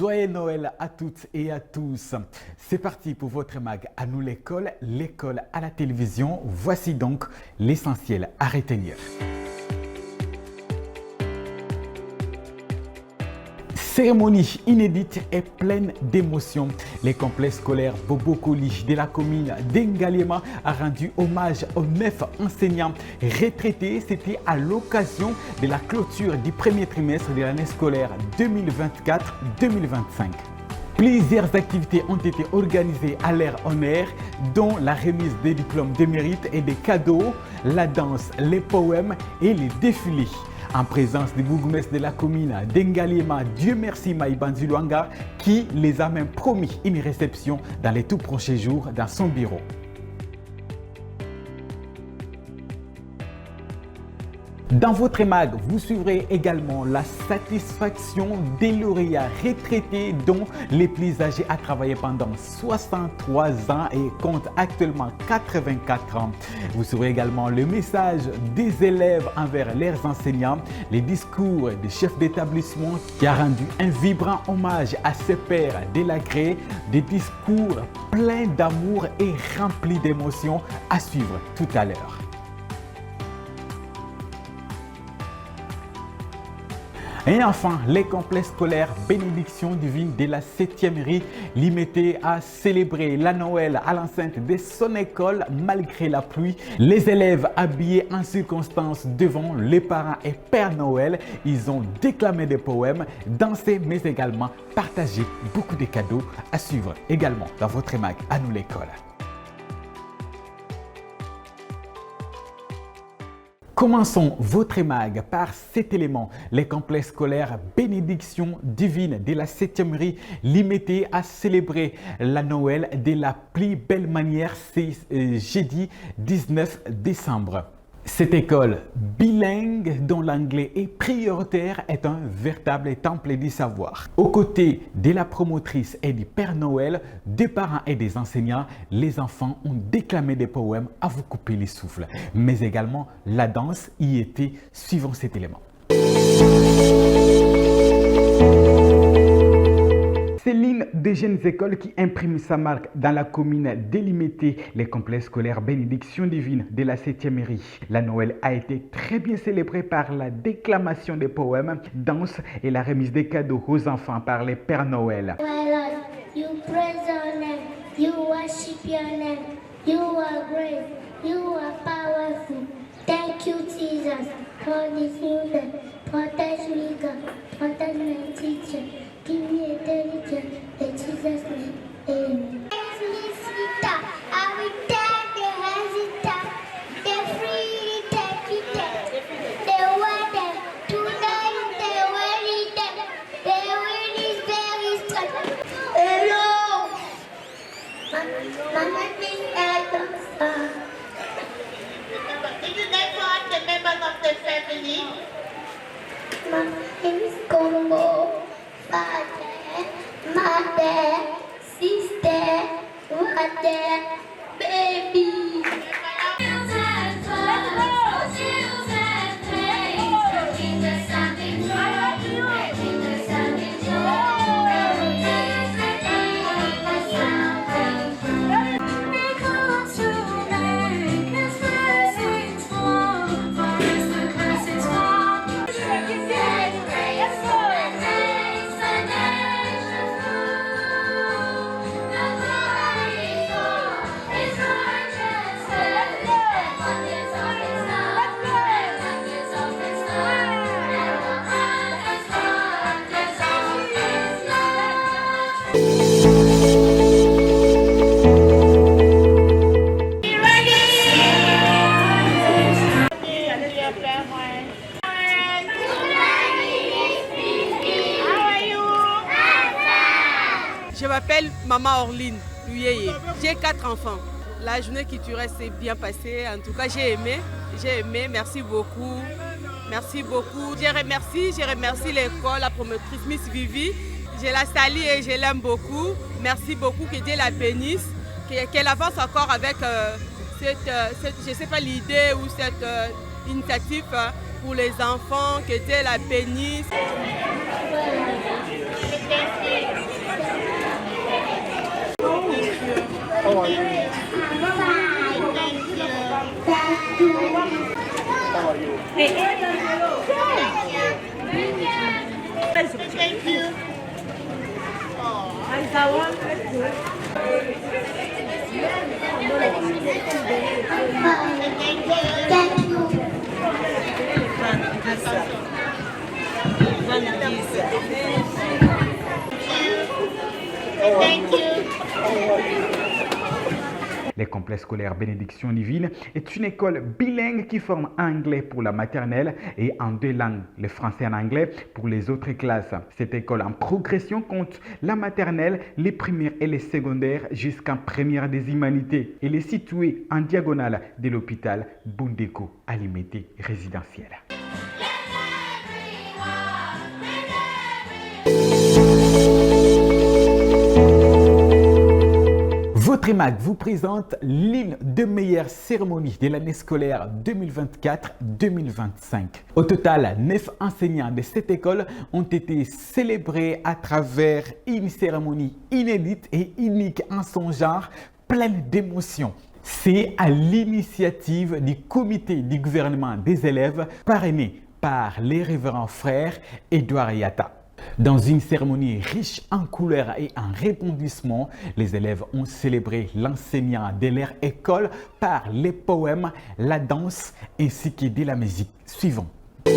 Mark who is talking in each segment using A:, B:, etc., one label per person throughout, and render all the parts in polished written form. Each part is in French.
A: Joyeux Noël à toutes et à tous. C'est parti pour votre mag à nous l'école à la télévision. Voici donc l'essentiel à retenir. Cérémonie inédite et pleine d'émotions. Les complexes scolaires Bobo Koli de la commune d'Engaliema a rendu hommage aux 9 enseignants retraités. C'était à l'occasion de la clôture du premier trimestre de l'année scolaire 2024-2025. Plusieurs activités ont été organisées à leur honneur, dont la remise des diplômes de mérite et des cadeaux, la danse, les poèmes et les défilés. En présence du bourgmestre de la commune d'Engaliema, Dieu merci Maïbanzi Luanga, qui les a même promis une réception dans les tout prochains jours dans son bureau. Dans votre mag, vous suivrez également la satisfaction des lauréats retraités dont les plus âgés a travaillé pendant 63 ans et compte actuellement 84 ans. Vous suivrez également le message des élèves envers leurs enseignants, les discours des chefs d'établissement qui a rendu un vibrant hommage à ses pairs délagrés, des discours pleins d'amour et remplis d'émotions à suivre tout à l'heure. Et enfin, les complexes scolaires Bénédiction Divine de la 7e RI limité à célébrer la Noël à l'enceinte de son école malgré la pluie. Les élèves habillés en circonstance devant les parents et Père Noël, ils ont déclamé des poèmes, dansé mais également partagé beaucoup de cadeaux à suivre également dans votre mag à nous l'école. Commençons votre mag par cet élément. Les complexes scolaires Bénédiction Divine de la 7e RI limité à célébrer la Noël de la plus belle manière, c'est jeudi 19 décembre. Cette école bilingue dont l'anglais est prioritaire est un véritable temple du savoir. Aux côtés de la promotrice et du Père Noël, des parents et des enseignants, les enfants ont déclamé des poèmes à vous couper les souffles. Mais également, la danse y était suivant cet élément. C'est l'une des jeunes écoles qui imprime sa marque dans la commune délimitée, les complexes scolaires Bénédiction Divine de la 7e RI. La Noël a été très bien célébrée par la déclamation des poèmes, danse et la remise des cadeaux aux enfants par les Pères Noël.
B: You praise your name, you worship your name, you are great, you are powerful. Thank you, Jesus, for this new day. Protect me, God, protect my teacher. Give me intelligence in Jesus' name. Amen. I will take the hesitant, the free, the water, tonight the worry, the wind is very strong. Hello, Mama,
C: Did you guys want the members of the family?
B: Mama is Congo. Father, mother, sister, mother, baby.
D: Je m'appelle Maman Orline Luyeye. J'ai 4 enfants. La journée culturelle s'est bien passée. En tout cas, j'ai aimé. Merci beaucoup. Merci beaucoup. Je remercie l'école, la promotrice Miss Vivi. Je la salue et je l'aime beaucoup. Merci beaucoup, que Dieu la bénisse. Qu'elle avance encore avec je sais pas, l'idée ou cette initiative pour les enfants. Que Dieu la bénisse.
C: Thank you. Thank you.
A: Les complexes scolaires Bénédiction Divine est une école bilingue qui forme anglais pour la maternelle et en 2 langues, le français et l'anglais pour les autres classes. Cette école en progression compte la maternelle, les primaires et les secondaires jusqu'en première des humanités. Elle est située en diagonale de l'hôpital Bundeko à Limité résidentiel. Votre EMAC vous présente l'une des meilleures cérémonies de l'année scolaire 2024-2025. Au total, 9 enseignants de cette école ont été célébrés à travers une cérémonie inédite et unique en son genre, pleine d'émotions. C'est à l'initiative du comité du gouvernement des élèves parrainé par les révérends frères Edouard Yatta. Dans une cérémonie riche en couleurs et en rebondissements, les élèves ont célébré l'enseignant de leur école par les poèmes, la danse ainsi que de la musique. Suivons.
E: Comme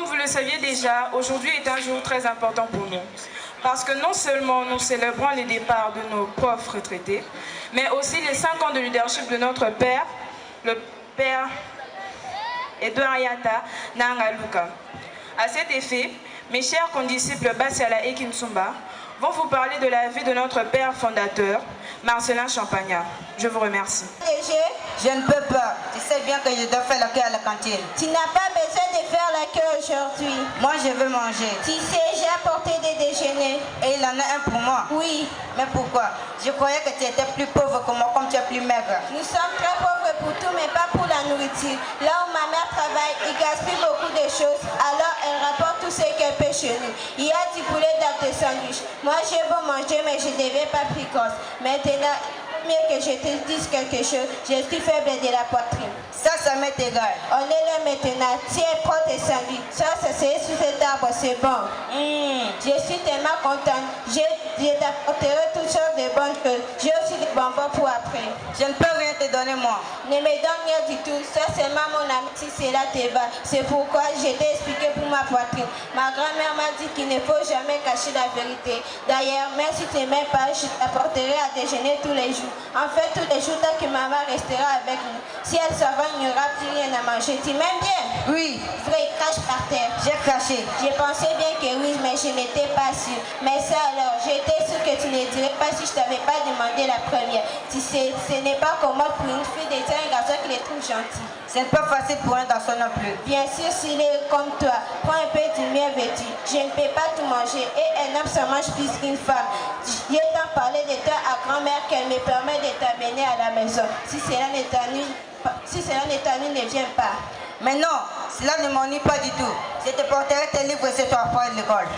E: vous le saviez déjà, aujourd'hui est un jour très important pour nous. Parce que non seulement nous célébrons les départs de nos profs retraités, mais aussi les 5 ans de leadership de notre père, le père Edouard Yatta Nangaluka. À cet effet, mes chers condisciples Basiala et Kinsumba vont vous parler de la vie de notre père fondateur, Marcelin Champagnat. Je vous remercie.
F: Je ne peux pas. Tu sais bien que je dois faire la queue à la cantine.
B: Tu n'as pas besoin de faire la queue aujourd'hui.
F: Moi, je veux manger.
B: Tu sais, j'ai apporté des déjeuners.
F: Et il en a un pour moi.
B: Oui.
F: Mais pourquoi? Je croyais que tu étais plus pauvre que moi, comme tu es plus maigre.
B: Nous sommes très pauvres pour tout, mais pas pour la nourriture. Là où ma mère travaille, il gaspille beaucoup de choses. Alors, elle rapporte tout ce qu'elle peut chez nous. Il y a du poulet dans tes sandwichs. Moi, je veux manger, mais je ne deviens pas précoce. Maintenant, mieux que je te dise quelque chose, je suis faible de la poitrine.
F: Ça m'est égal.
B: On est là maintenant. Tiens, prends tes sandwichs. Ça c'est sous cet arbre, c'est bon. Je suis tellement contente. Je t'apporterai toutes sortes de bonnes choses. J'ai aussi des bonbons pour après.
F: Je ne peux rien te donner, moi.
B: Ne me donne rien du tout. Ça, c'est mon ami. Si cela te va. C'est pourquoi je t'ai expliqué pour ma poitrine. Ma grand-mère m'a dit qu'il ne faut jamais cacher la vérité. D'ailleurs, même si tu n'aimes pas, je t'apporterai à déjeuner tous les jours. En fait, tous les jours, tant que maman restera avec nous. Si elle s'en va, il n'y aura plus rien à manger. Tu m'aimes bien?
F: Oui.
B: Vrai, crache par terre.
F: J'ai craché.
B: Je pensais bien que oui, mais je n'étais pas sûre. Mais ça alors, j'étais sûre que tu ne dirais pas si je t'avais pas demandé la première. Tu sais, ce n'est pas commode pour une fille d'être un garçon qui les trouve gentils.
F: Ce n'est pas facile pour un garçon non plus.
B: Bien sûr, s'il est comme toi, prends un peu du mieux vêtu. Je ne peux pas tout manger et un homme ça mange plus qu'une femme. J'ai tant parlé de toi à grand-mère qu'elle me permet de t'amener à la maison. Si cela ne t'ennuie, ne viens pas.
F: Mais non, cela ne m'ennuie pas du tout. Je te porterai tes livres ce soir après l'école.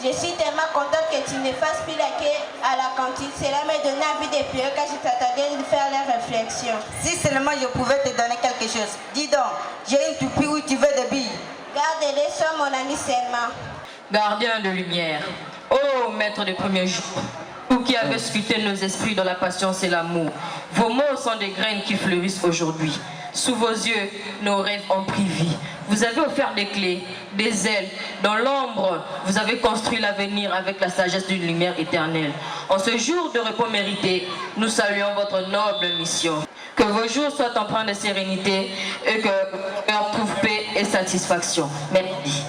B: Je suis tellement contente que tu ne fasses plus la queue à la cantine. Cela m'a donné envie de pleurer quand je t'attendais de faire la réflexion.
F: Si seulement je pouvais te donner quelque chose. Dis donc, j'ai une toupie où tu veux des billes.
B: Garde-les, sois mon ami seulement.
G: Gardien de lumière, ô maître des premiers jours, vous qui avez sculpté nos esprits dans la patience et l'amour, vos mots sont des graines qui fleurissent aujourd'hui. Sous vos yeux, nos rêves ont pris vie. Vous avez offert des clés, des ailes. Dans l'ombre, vous avez construit l'avenir avec la sagesse d'une lumière éternelle. En ce jour de repos mérité, nous saluons votre noble mission. Que vos jours soient empreints de sérénité et que vos cœurs trouvent paix et satisfaction. Merci.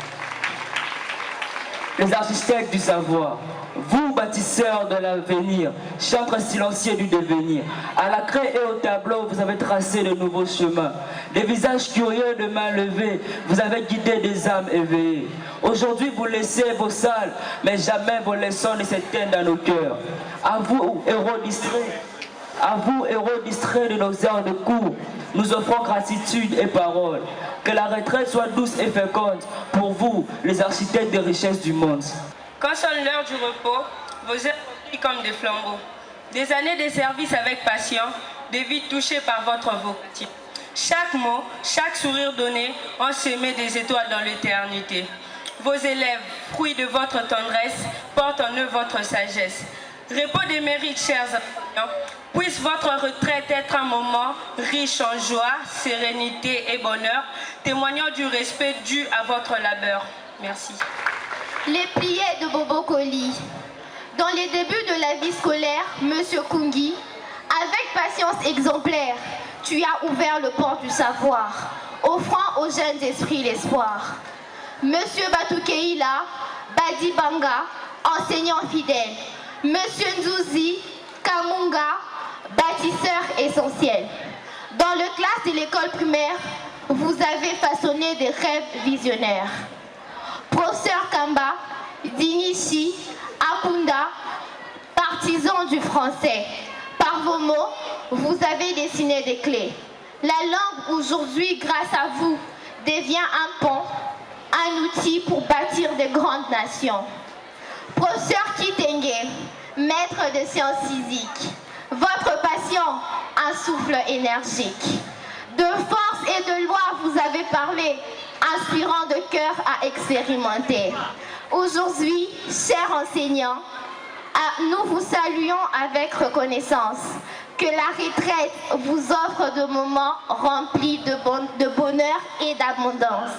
H: Les architectes du savoir, vous bâtisseurs de l'avenir, chantres silencieux du devenir, à la craie et au tableau, vous avez tracé de nouveaux chemins. Des visages curieux de mains levées, vous avez guidé des âmes éveillées. Aujourd'hui, vous laissez vos salles, mais jamais vos leçons ne s'éteignent dans nos cœurs. À vous, héros distraits de nos heures de cours, nous offrons gratitude et parole. Que la retraite soit douce et féconde pour vous, les architectes des richesses du monde.
E: Quand sonne l'heure du repos, vos heures brillent comme des flambeaux. Des années de service avec passion, des vies touchées par votre vocation. Chaque mot, chaque sourire donné ont semé des étoiles dans l'éternité. Vos élèves, fruits de votre tendresse, portent en eux votre sagesse. Repos des mérites, chers enseignants, puisse votre retraite être un moment riche en joie, sérénité et bonheur, témoignant du respect dû à votre labeur. Merci.
I: Les pliés de Bobo Koli. Dans les débuts de la vie scolaire, Monsieur Kungi, avec patience exemplaire, tu as ouvert le port du savoir, offrant aux jeunes esprits l'espoir. Monsieur Batoukeila, Badi Banga, enseignant fidèle. Monsieur Nzouzi, Kamunga, bâtisseur essentiel. Dans le classe de l'école primaire, vous avez façonné des rêves visionnaires. Professeur Kamba, Dinichi, Akunda, partisans du français. Par vos mots, vous avez dessiné des clés. La langue aujourd'hui, grâce à vous, devient un pont, un outil pour bâtir de grandes nations. Professeur Kitenge, maître de sciences physiques, votre passion, un souffle énergique. De force et de loi, vous avez parlé, inspirant de cœur à expérimenter. Aujourd'hui, chers enseignants, nous vous saluons avec reconnaissance. Que la retraite vous offre de moments remplis de bonheur et d'abondance.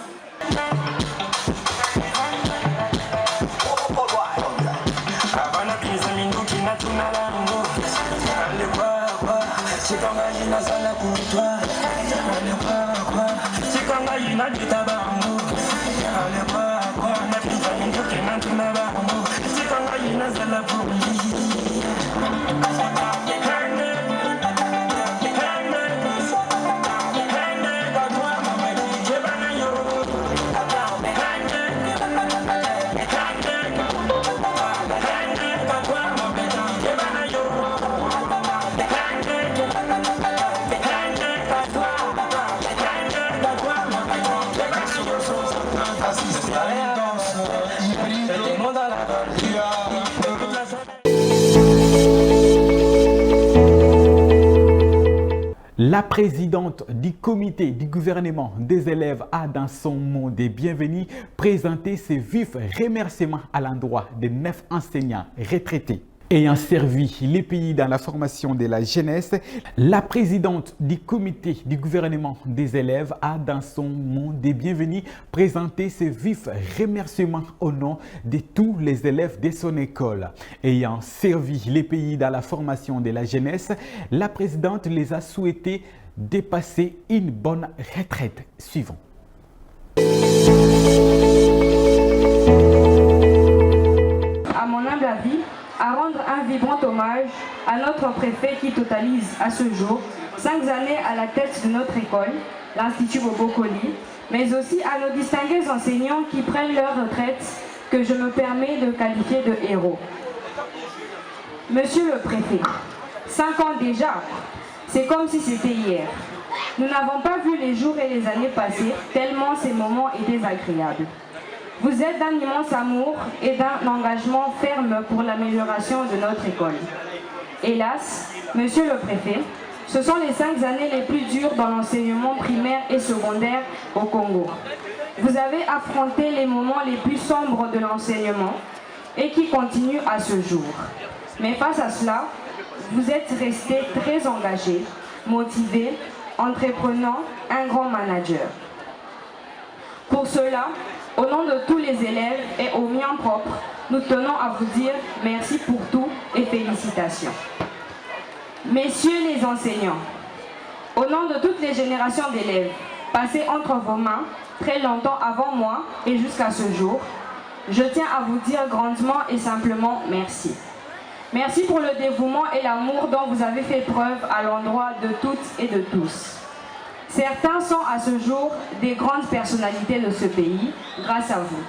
A: La présidente du comité du gouvernement des élèves a, dans son mot des bienvenus, présenté ses vifs remerciements à l'endroit des 9 enseignants retraités ayant servi les pays dans la formation de la jeunesse. La présidente du comité du gouvernement des élèves a, dans son mot des bienvenus, présenté ses vifs remerciements au nom de tous les élèves de son école. Ayant servi les pays dans la formation de la jeunesse, la présidente les a souhaité de passer une bonne retraite. Suivons.
E: À mon humble avis, à rendre un vibrant hommage à notre préfet qui totalise à ce jour 5 années à la tête de notre école, l'Institut Bobo Koli, mais aussi à nos distingués enseignants qui prennent leur retraite, que je me permets de qualifier de héros. Monsieur le préfet, 5 ans déjà, c'est comme si c'était hier. Nous n'avons pas vu les jours et les années passer, tellement ces moments étaient agréables. Vous êtes d'un immense amour et d'un engagement ferme pour l'amélioration de notre école. Hélas, monsieur le préfet, ce sont les 5 années les plus dures dans l'enseignement primaire et secondaire au Congo. Vous avez affronté les moments les plus sombres de l'enseignement et qui continuent à ce jour. Mais face à cela, vous êtes resté très engagé, motivé, entreprenant, un grand manager. Pour cela, au nom de tous les élèves et au mien propre, nous tenons à vous dire merci pour tout et félicitations. Messieurs les enseignants, au nom de toutes les générations d'élèves passées entre vos mains très longtemps avant moi et jusqu'à ce jour, je tiens à vous dire grandement et simplement merci. Merci pour le dévouement et l'amour dont vous avez fait preuve à l'endroit de toutes et de tous. Certains sont à ce jour des grandes personnalités de ce pays, grâce à vous.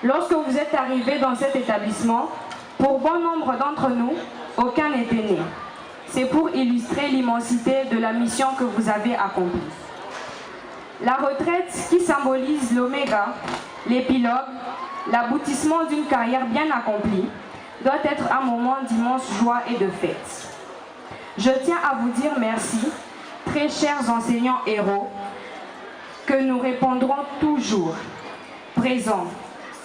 E: Lorsque vous êtes arrivés dans cet établissement, pour bon nombre d'entre nous, aucun n'était né. C'est pour illustrer l'immensité de la mission que vous avez accomplie. La retraite qui symbolise l'oméga, l'épilogue, L'aboutissement d'une carrière bien accomplie doit être un moment d'immense joie et de fête. Je tiens à vous dire merci, très chers enseignants héros, que nous répondrons toujours présents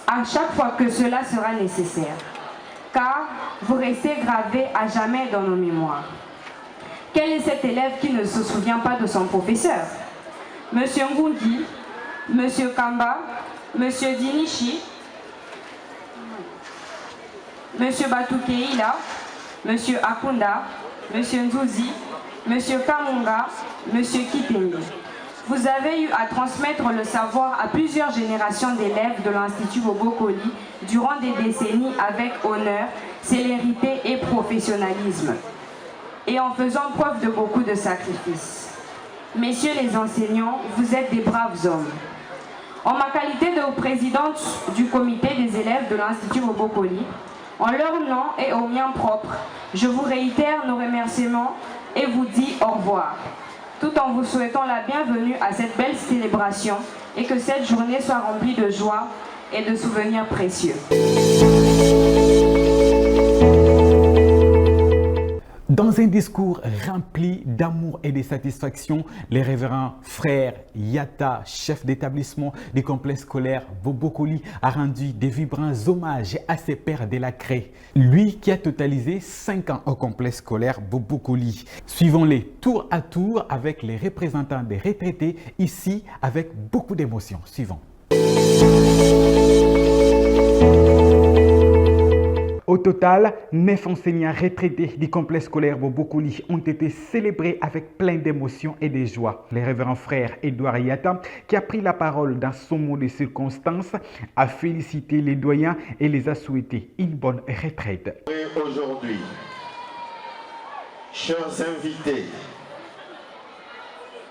E: à chaque fois que cela sera nécessaire, car vous restez gravés à jamais dans nos mémoires. Quel est cet élève qui ne se souvient pas de son professeur? Monsieur Ngundi, Monsieur Kamba, Monsieur Dinichi, Monsieur Batukeila, Monsieur Akunda, Monsieur Nzouzi, Monsieur Kamunga, Monsieur Kipengi. Vous avez eu à transmettre le savoir à plusieurs générations d'élèves de l'Institut Bobokoli durant des décennies avec honneur, célérité et professionnalisme, et en faisant preuve de beaucoup de sacrifices. Messieurs les enseignants, vous êtes des braves hommes. En ma qualité de présidente du comité des élèves de l'Institut Bobokoli, en leur nom et au mien propre, je vous réitère nos remerciements et vous dis au revoir, tout en vous souhaitant la bienvenue à cette belle célébration et que cette journée soit remplie de joie et de souvenirs précieux.
A: Dans un discours rempli d'amour et de satisfaction, le révérend frère Yata, chef d'établissement du complexe scolaire Bobokoli, a rendu de vibrants hommages à ses pères de la CRE. Lui qui a totalisé 5 ans au complexe scolaire Bobokoli. Suivons-les tour à tour avec les représentants des retraités, ici avec beaucoup d'émotion. Suivons. Au total, 9 enseignants retraités du complexe scolaire Bobokoli ont été célébrés avec plein d'émotions et de joie. Le révérend frère Edouard Yata, qui a pris la parole dans son mot de circonstance, a félicité les doyens et les a souhaité une bonne retraite.
J: Aujourd'hui, chers invités,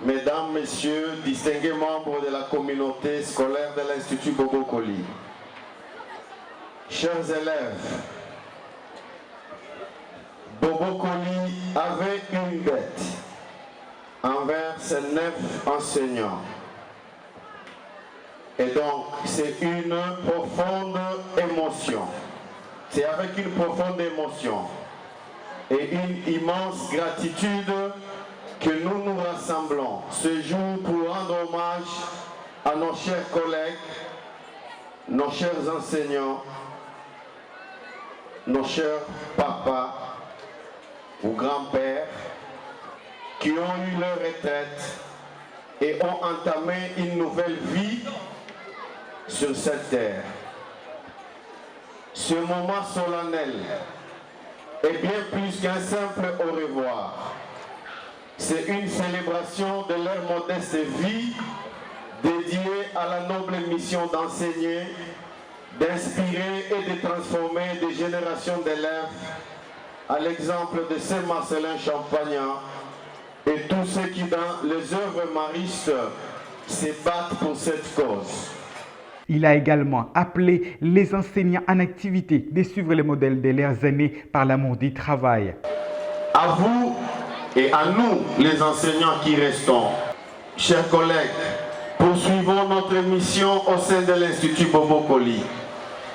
J: mesdames, messieurs, distingués membres de la communauté scolaire de l'Institut Bobokoli, chers élèves, Bobokoli avait une dette envers ses 9 enseignants. Et donc, c'est une profonde émotion. C'est avec une profonde émotion et une immense gratitude que nous nous rassemblons ce jour pour rendre hommage à nos chers collègues, nos chers enseignants, nos chers papas ou grands-pères qui ont eu leur retraite et ont entamé une nouvelle vie sur cette terre. Ce moment solennel est bien plus qu'un simple au revoir. C'est une célébration de leur modeste vie dédiée à la noble mission d'enseigner, d'inspirer et de transformer des générations d'élèves à l'exemple de Saint-Marcellin Champagnat et tous ceux qui dans les œuvres maristes se battent pour cette cause.
A: Il a également appelé les enseignants en activité de suivre le modèle de leurs aînés par l'amour du travail.
J: À vous et à nous, les enseignants qui restons, chers collègues, poursuivons notre mission au sein de l'Institut Bobokoli.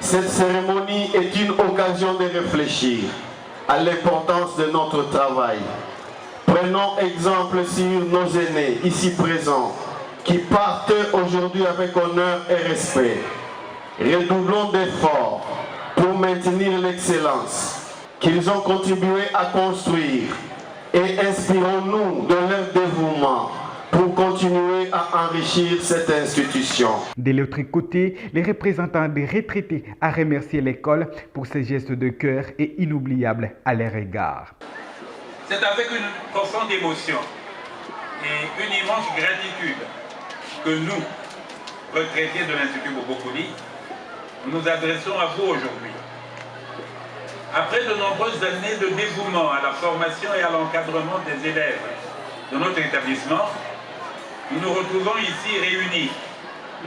J: Cette cérémonie est une occasion de réfléchir à l'importance de notre travail. Prenons exemple sur nos aînés ici présents qui partent aujourd'hui avec honneur et respect. Redoublons d'efforts pour maintenir l'excellence qu'ils ont contribué à construire et inspirons-nous de leur dévouement pour continuer à enrichir cette institution.
A: De l'autre côté, les représentants des retraités ont remercié l'école pour ses gestes de cœur et inoubliables à leur égard.
K: C'est avec une profonde émotion et une immense gratitude que nous, retraités de l'Institut Bobokoli, nous adressons à vous aujourd'hui. Après de nombreuses années de dévouement à la formation et à l'encadrement des élèves de notre établissement, nous nous retrouvons ici réunis,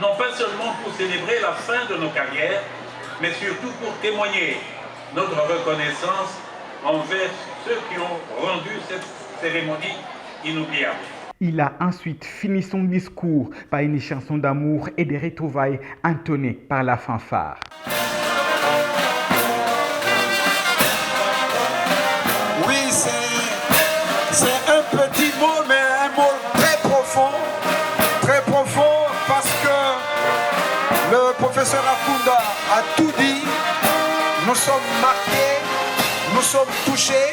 K: non pas seulement pour célébrer la fin de nos carrières, mais surtout pour témoigner notre reconnaissance envers ceux qui ont rendu cette cérémonie inoubliable.
A: Il a ensuite fini son discours par une chanson d'amour et de retrouvailles entonnée par la fanfare.
L: Oui, c'est un petit mot, mais un mot très profond parce que le professeur Akunda a tout dit. Nous sommes marqués, nous sommes touchés.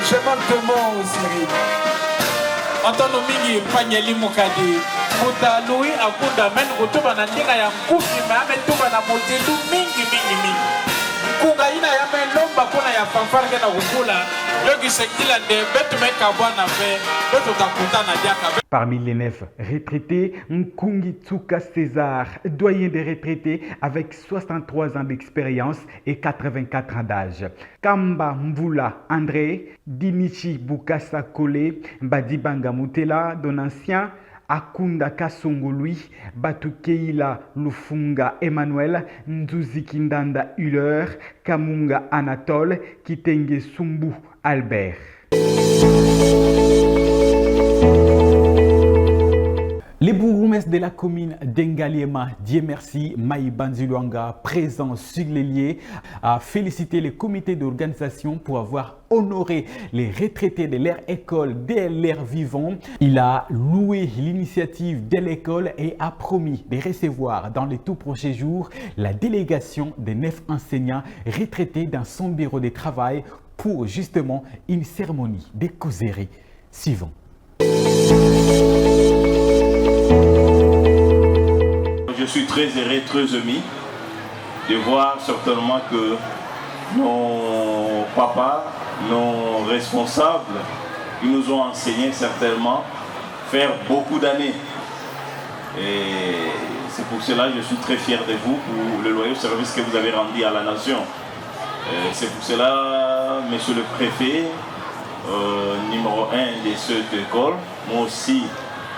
L: Je manque de mots, Cyril.
M: Antono mingi panyeli mukadi kuta Louis Akunda men kutuba na ndinga ya mkufi mame tuba na motelu mingi kunga ina ya melomba kuna ya fanfare na kukula yogi sekila de betu meka bwana fe betu takutana diaka.
A: Parmi les 9 retraités, Nkungi Tsuka César, doyen des retraités avec 63 ans d'expérience et 84 ans d'âge. Kamba Mvula André, Dinichi Bukasa Kole, Badibanga Mutela, Donancien, Akunda Kasongo Louis, Batukeila Lufunga Emmanuel, Nzuzi Kindanda Huller, Kamunga Anatole, Kitenge Sumbu Albert. Les bourgmestres de la commune d'Engaliema, Dieu merci, Maï Banziluanga, présent sur les lieux, a félicité le comité d'organisation pour avoir honoré les retraités de leur école dès leur vivant. Il a loué l'initiative de l'école et a promis de recevoir dans les tout prochains jours la délégation des 9 enseignants retraités dans son bureau de travail pour justement une cérémonie de causerie. Suivant.
J: Je suis très heureux, très ému de voir certainement que nos papas, nos responsables, qui nous ont enseigné certainement faire beaucoup d'années. Et c'est pour cela que je suis très fier de vous pour le loyal service que vous avez rendu à la nation. C'est pour cela, monsieur le préfet, numéro 1 de cette école, moi aussi,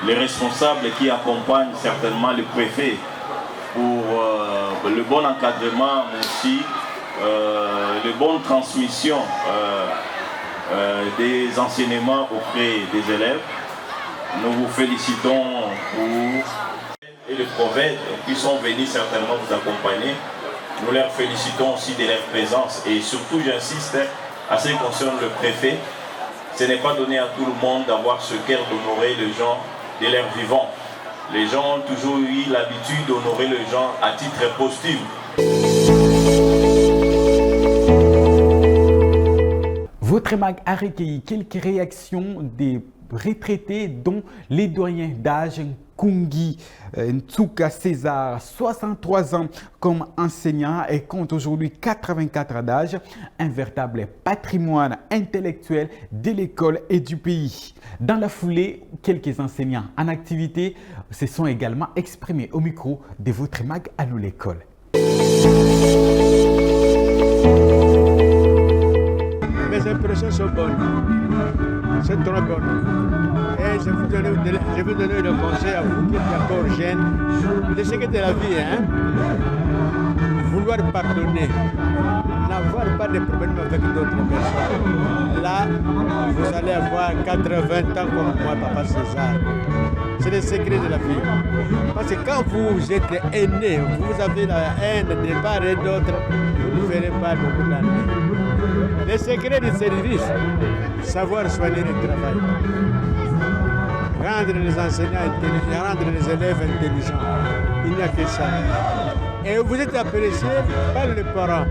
J: les responsables qui accompagnent certainement le préfet pour le bon encadrement, mais aussi de bonne transmission des enseignements auprès des élèves. Nous vous félicitons pour les prophètes qui sont venus certainement vous accompagner. Nous leur félicitons aussi de leur présence et surtout j'insiste à ce qui concerne le préfet. Ce n'est pas donné à tout le monde d'avoir ce cœur d'honorer les gens de leur vivant. Les gens ont toujours eu l'habitude d'honorer les gens à titre posthume.
A: Votre mag a recueilli quelques réactions des retraités dont les doyens d'âge Nkungi Tsuka César, 63 ans comme enseignant et compte aujourd'hui 84 ans d'âge, un véritable patrimoine intellectuel de l'école et du pays. Dans la foulée, quelques enseignants en activité se sont également exprimés au micro de votre mag à nous l'école.
N: Mes impressions sont bonnes, c'est très bon. Et je vous donner le conseil à vous qui êtes encore jeunes, de ce que de la vie, hein? Vouloir pardonner, n'avoir pas de problème avec d'autres personnes. Là, vous allez avoir 80 ans comme moi, Papa César. C'est le secret de la vie. Parce que quand vous êtes aîné, vous avez la haine de part et d'autre, vous ne ferez pas beaucoup d'années. Le secret du service, savoir soigner le travail. Rendre les enseignants intelligents, rendre les élèves intelligents. Il n'y a que ça. Et vous êtes apprécié par les parents.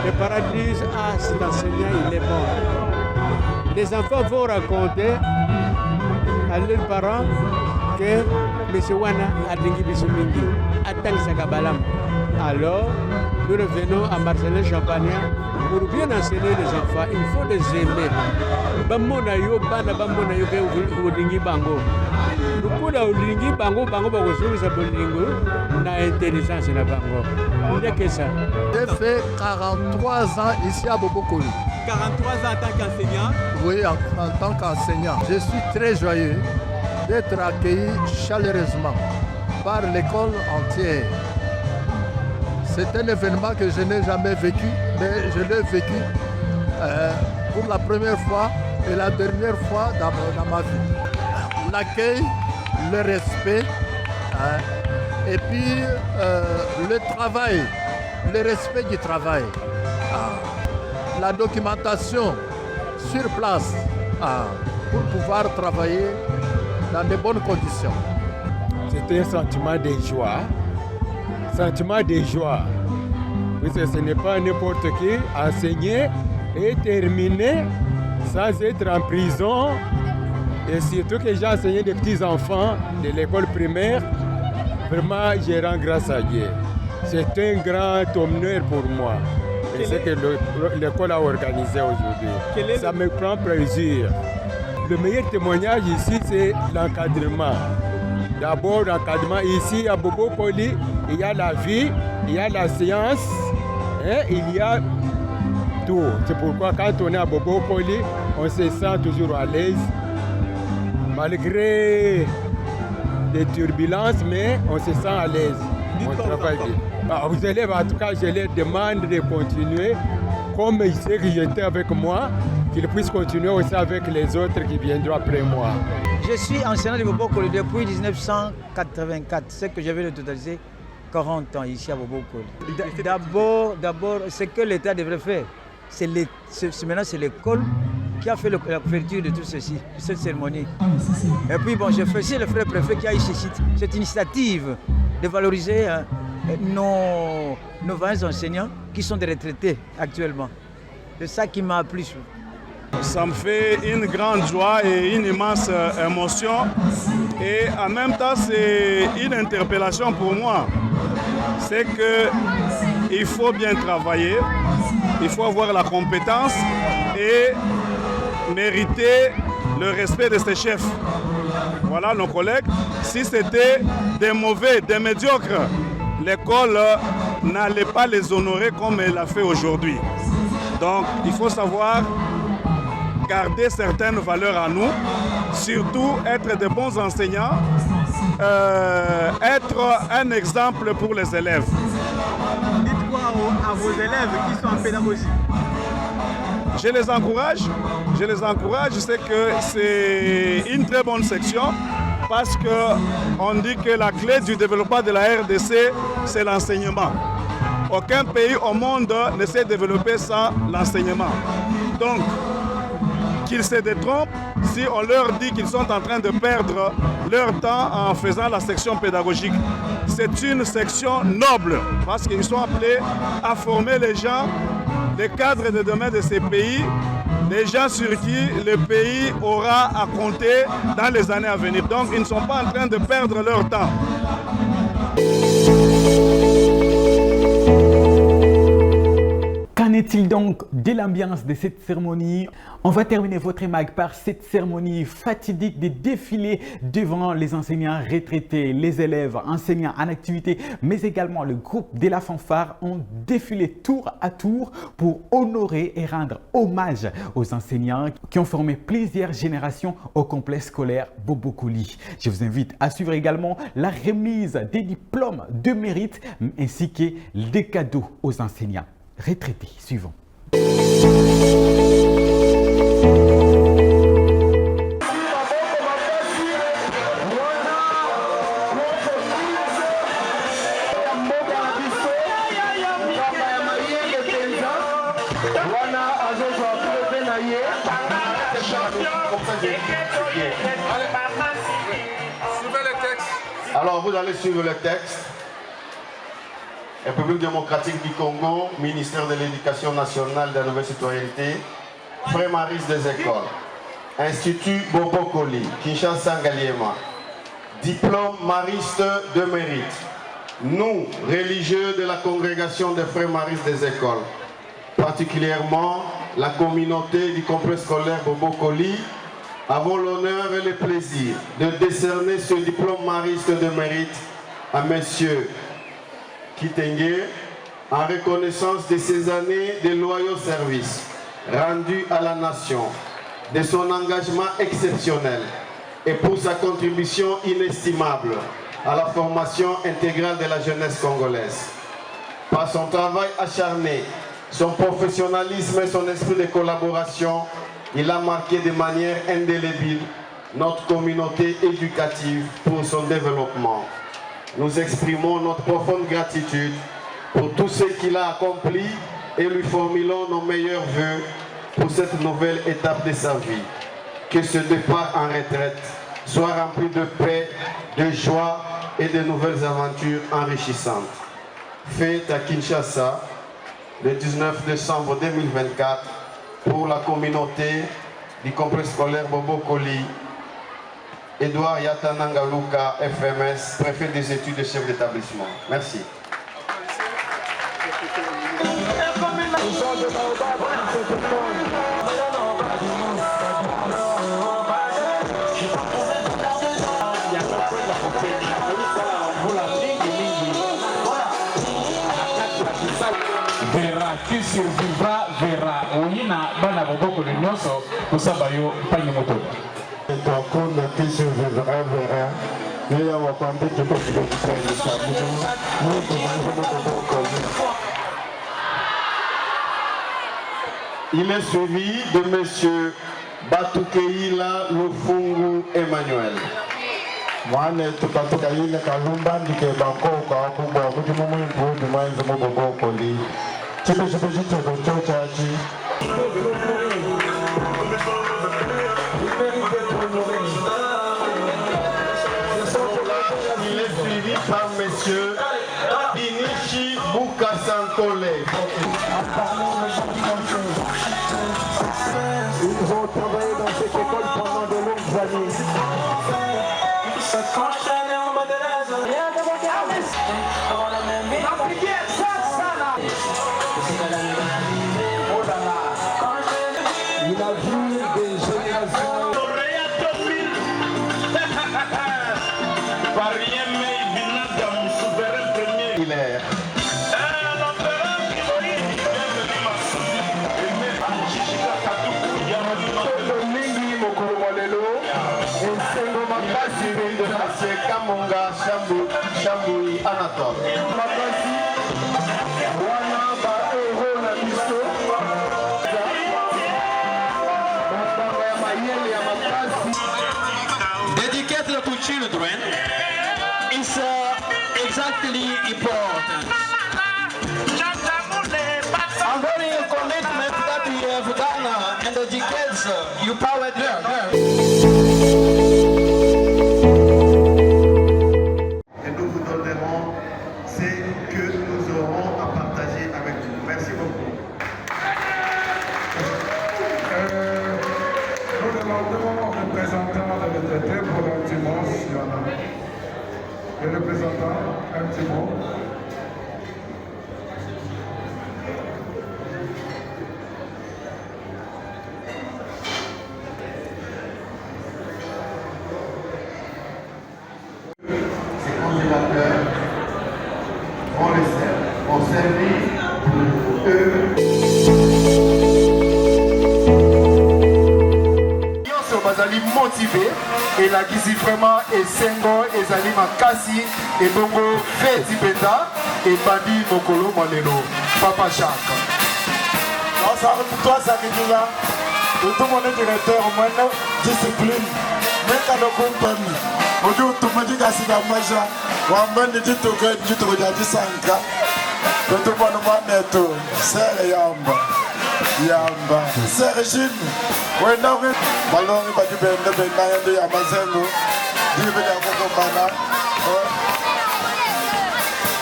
N: Les parents disent « Ah, cet enseignant, il est bon ». Les enfants vont raconter à leurs parents que M. Wana a dingi bisumingi, a tangi sakabalam. Alors, nous revenons à Marcelin Champagnat. Pour bien enseigner les enfants, il faut les aimer. Bamona yo bana bamona yo ke ulingi bango. Lukula ulingi bango bango ba kosubiza bolingo na intelligence na bango. Il n'y a que ça.
O: J'ai fait 43 ans ici à Bobokoli.
A: 43 ans en tant qu'enseignant?
O: Oui, en tant qu'enseignant. Je suis très joyeux d'être accueilli chaleureusement par l'école entière. C'est un événement que je n'ai jamais vécu, mais je l'ai vécu pour la première fois et la dernière fois dans ma vie. L'accueil, le respect, hein, et puis le travail, le respect du travail. La documentation sur place pour pouvoir travailler dans de bonnes conditions.
N: C'est un sentiment de joie. Sentiment de joie. Puisque ce n'est pas n'importe qui enseigner et terminer sans être en prison. Et surtout que j'ai enseigné des petits enfants de l'école primaire. Vraiment, je rends grâce à Dieu. C'est un grand honneur pour moi. Et c'est que l'école a organisé aujourd'hui. Ça me prend plaisir. Le meilleur témoignage ici, c'est l'encadrement. D'abord, l'encadrement. Ici, à Bobo Koli, il y a la vie, il y a la science, hein, il y a tout. C'est pourquoi quand on est à Bobo Koli, on se sent toujours à l'aise. Malgré des turbulences, mais on se sent à l'aise. On travaille bien. Aux élèves, en tout cas, je leur demande de continuer comme ils savent que j'étais avec moi, qu'ils puissent continuer aussi avec les autres qui viendront après moi.
P: Je suis enseignant de Bobo Koli depuis 1984, ce que je vais le totaliser 40 ans ici à Bobo Koli. D'abord, ce que l'État devrait faire, maintenant c'est l'école qui a fait la couverture de tout ceci, cette cérémonie. Et puis bon, je fais aussi le frère préfet qui a eu cette initiative de valoriser nos 20 enseignants qui sont des retraités actuellement. C'est ça qui m'a plu.
Q: Ça me fait une grande joie et une immense émotion. Et en même temps, c'est une interpellation pour moi. C'est qu'il faut bien travailler, il faut avoir la compétence et mériter le respect de ses chefs. Voilà nos collègues. Si c'était des mauvais, des médiocres, l'école n'allait pas les honorer comme elle l'a fait aujourd'hui. Donc, il faut savoir garder certaines valeurs à nous, surtout être de bons enseignants, être un exemple pour les élèves.
R: Dites quoi à vos élèves qui sont en pédagogie?
Q: Je les encourage, c'est que c'est une très bonne section parce qu'on dit que la clé du développement de la RDC, c'est l'enseignement. Aucun pays au monde ne s'est développé sans l'enseignement. Donc, qu'ils se détrompent si on leur dit qu'ils sont en train de perdre leur temps en faisant la section pédagogique. C'est une section noble parce qu'ils sont appelés à former les gens, les cadres de demain de ces pays, les gens sur qui le pays aura à compter dans les années à venir. Donc ils ne sont pas en train de perdre leur temps.
A: Qu'en est-il donc de l'ambiance de cette cérémonie? On va terminer votre mag par cette cérémonie fatidique de défilé devant les enseignants retraités, les élèves, enseignants en activité, mais également le groupe de la fanfare ont défilé tour à tour pour honorer et rendre hommage aux enseignants qui ont formé plusieurs générations au complexe scolaire Bobo Koli. Je vous invite à suivre également la remise des diplômes de mérite ainsi que des cadeaux aux enseignants retraités. Suivons.
J: Alors vous allez suivre le texte. République démocratique du Congo, ministère de l'Éducation nationale de la nouvelle citoyenneté, Frère Maris des écoles, Institut Bobo Koli, Kinshasa Ngaliema, diplôme mariste de mérite. Nous, religieux de la congrégation des Frères Maris des écoles, particulièrement la communauté du complexe scolaire Bobo Koli, avons l'honneur et le plaisir de décerner ce diplôme mariste de mérite à Monsieur Kitenge en reconnaissance de ses années de loyaux services rendus à la nation, de son engagement exceptionnel et pour sa contribution inestimable à la formation intégrale de la jeunesse congolaise. Par son travail acharné, son professionnalisme et son esprit de collaboration, Il a marqué de manière indélébile notre communauté éducative pour son développement. Nous exprimons notre profonde gratitude pour tout ce qu'il a accompli et lui formulons nos meilleurs vœux pour cette nouvelle étape de sa vie. Que ce départ en retraite soit rempli de paix, de joie et de nouvelles aventures enrichissantes. Fête à Kinshasa, le 19 décembre 2024, pour la communauté du complexe scolaire Bobo Koli. Edouard Yatanangaluka, FMS, préfet des études et chef d'établissement. Merci.
M: Vera, qui survivra, verra. Oyina, bana boboko le nyoso, kusabayo, panye moto.
J: Qui survivra, verra. Il est suivi de M. Batukeila Lufungu Emmanuel. Mwane tukatukaile kalumba ndike banko kwa kubwa kujimu mwimpu dumaenzi mbogo koli. Chipe chito chachi. Il est suivi par M. Inichi Bukasankole. Ils ont travaillé dans cette école pendant de longues années. Il a vu des générations. Hilaire. De M. Kamonga Chamboui Anatole.
S: Dedicated to children is exactly important. I'm very commitment that we have done and educates you power there.
L: Le représentant, un petit mot.
J: Ces conservateurs ont servi pour eux. Bazali motivé et la gizi vraiment et sengo et zali makasi et bongo feti benda et bandi mokolo molelo papa Jacques.
L: Non, ça pour toi ça qui là. Tout le monde est directeur au moins discipline. Mais quand on comprend, on dit tout le monde est assis dans ma joie. On m'a dit tout le monde est regardé sans cas. Tout le monde est tout. C'est Yamba. Yamba. C'est Régine. Oui, non, oui. Malongi badi bende benda yende ya mazenu. Dibe ya kokombana.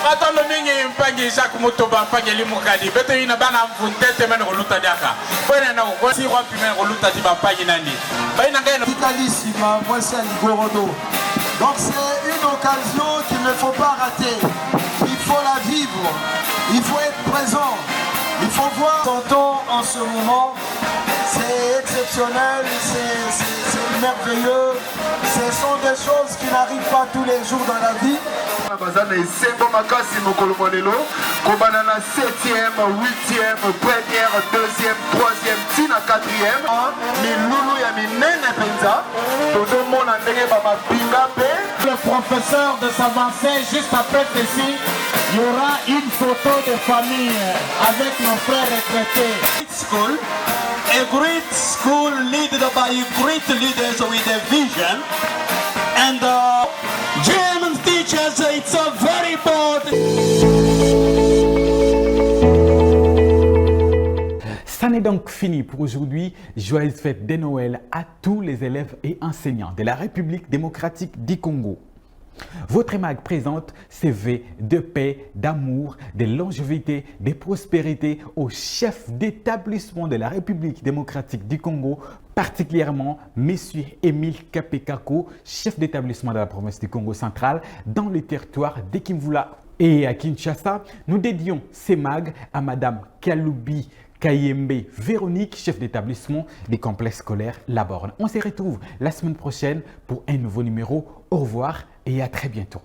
M: Atalo mingi mpangi Jacques Mutoba mpangi limukadi. Beto ina bana mfuntete mene koluta diaka. Bwana na ko si kwa pime koluta di mpangi nani. Baina ngeno
L: Vitalissima, voici Aligorodo. Donc c'est une occasion qu'il ne faut pas rater. Il faut la vivre. Il faut être présent. Il faut voir. Tantôt en ce moment. C'est exceptionnel, c'est merveilleux. Ce sont des choses qui n'arrivent pas tous les jours dans la vie.
J: Sengo makasi mokolo molelo kobana na 7e, 8e, première, 2e, 3e, tina 4e. Milulu ya minene penza. Tozomona ndenge ba mapinga pe.
M: Le professeur de s'avancer juste après ceci, il y aura une photo de famille avec nos frères retraités.
L: School.
S: a great school led by great leaders with a vision. And German teachers, it's a very important.
A: Ça n'est donc fini pour aujourd'hui. Joyeuse fête de Noël à tous les élèves et enseignants de la République démocratique du Congo. Votre EMAG présente ses vœux de paix, d'amour, de longévité, de prospérité au chef d'établissement de la République démocratique du Congo, particulièrement M. Émile Kapekako, chef d'établissement de la province du Congo central dans le territoire de Kimvula. Et à Kinshasa, nous dédions ces mags à Madame Kaloubi Kayembe Véronique, chef d'établissement des complexes scolaires La Borne. On se retrouve la semaine prochaine pour un nouveau numéro. Au revoir et à très bientôt.